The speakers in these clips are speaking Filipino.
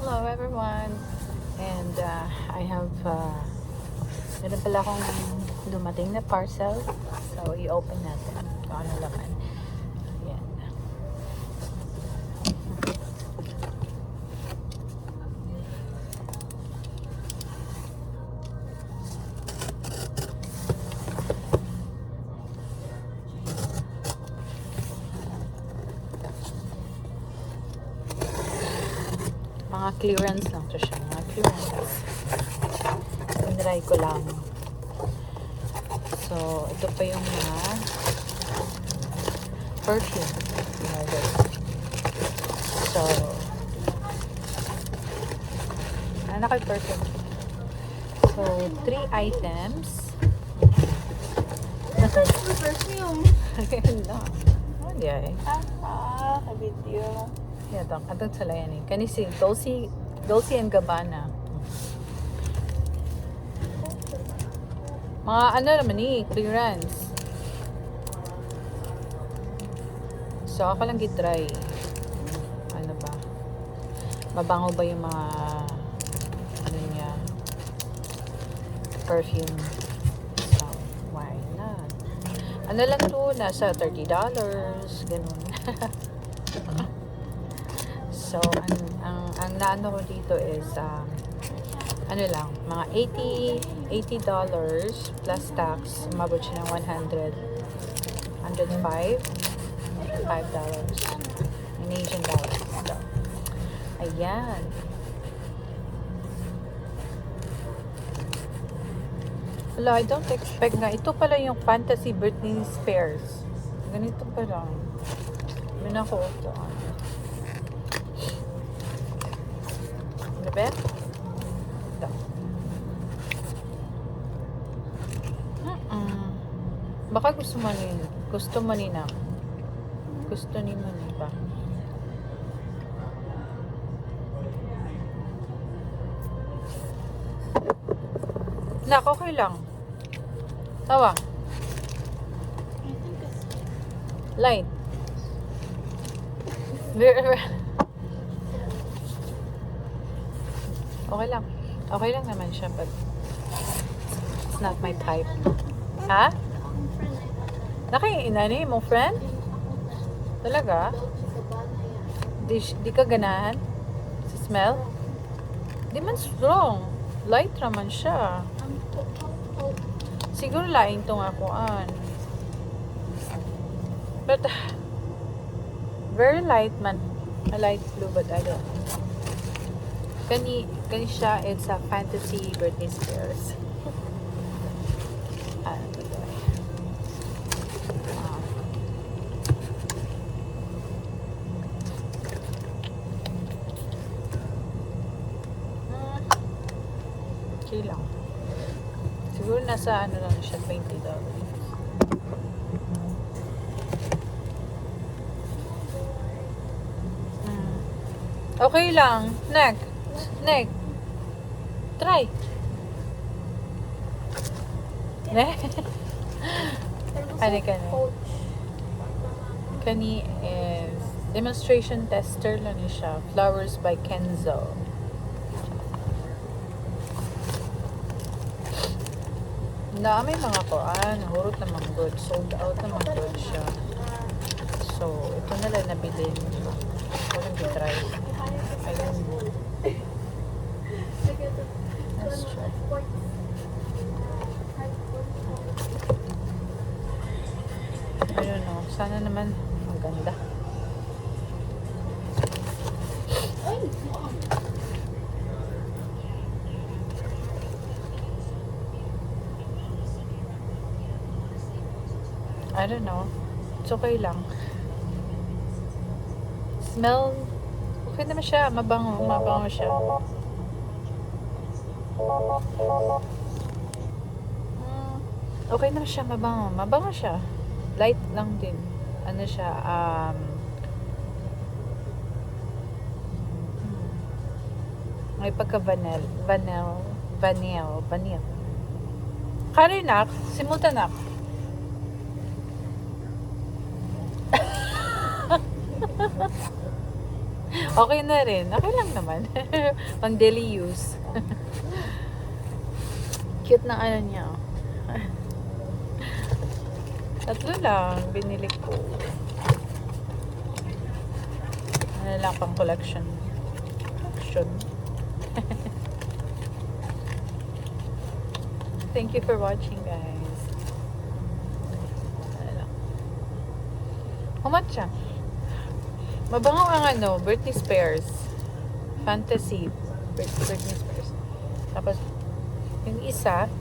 Hello everyone, and I have meron pala akong dumating na parcel, so i-open natin kung ano laman. Ayan. Mga clearance lang to siya, mga clearance. Tinry ko lang. So, ito pa yung mga perfume. So, naka-perfume. So, 3 items. The perfume. Ganda. Oh, yeah. Ka-video. Yeah, atong sila yan eh. Kanisi, Dolce and Gabbana. Mga ano naman eh, clearance. So, ako lang gitry. Ano ba? Mabango ba yung mga ano niya? Perfume. So, why not? Ano lang to? Nasa $30. Ganun. So, ang naano ko dito is, ano lang, mga $80 plus tax, umabot siya ng $105 in Asian dollars. So, ayan. Wala, I don't expect na. Ito pala yung Fantasy Britney Spears. Ganito pa lang. May nakuupuan. Ano ba? Ito. Baka gusto mo nila. Gusto mo nila. Gusto ni mo ba? Nak, okay lang. Tawa. Light. Okay lang. Okay lang naman siya, but it's not my type. Ha? Nakainani mo, friend? Talaga? Di ka ganahan? Sa smell? Di man strong. Light naman siya. Siguro lain tong akuan. But, very light man. A light blue, but I don't know. Kani siya, it's a Fantasy Britney Spears. Ano ba ito? Okay lang. Siguro nasa ano lang siya, $20. Okay lang. Next. Try. Ano ka na? Kani is demonstration tester lang siya. Flowers by Kenzo. Na may mga kuan, hurot naman good. Sold out naman good siya. So, ito na lang nabili. Walang gitry. Ayun. Let's try. I don't know. Sana naman maganda. I don't know. It's okay lang. Smell, okay naman siya. Mabango siya. Okay naman siya, mabango siya. Light lang din. Ano siya, may pagka-vanille. Karinak, simultanak. Okay na rin. Okay lang naman. Pang daily use. Cute na ano niya. Oh. Tatlo lang. Binili ko. Ano lang pang collection. Thank you for watching, guys. Ano lang. How much siya? Mabango ang ano, Britney Spears. Fantasy. Britney Spears. Tapos, yung isa,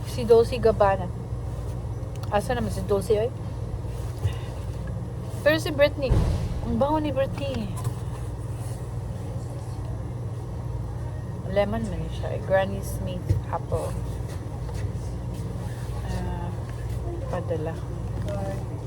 si Dolce Gabbana. Asa naman si Dolce, oy? Pero si Britney, ang bango ni Britney. Lemon man siya. Granny Smith apple. Padala.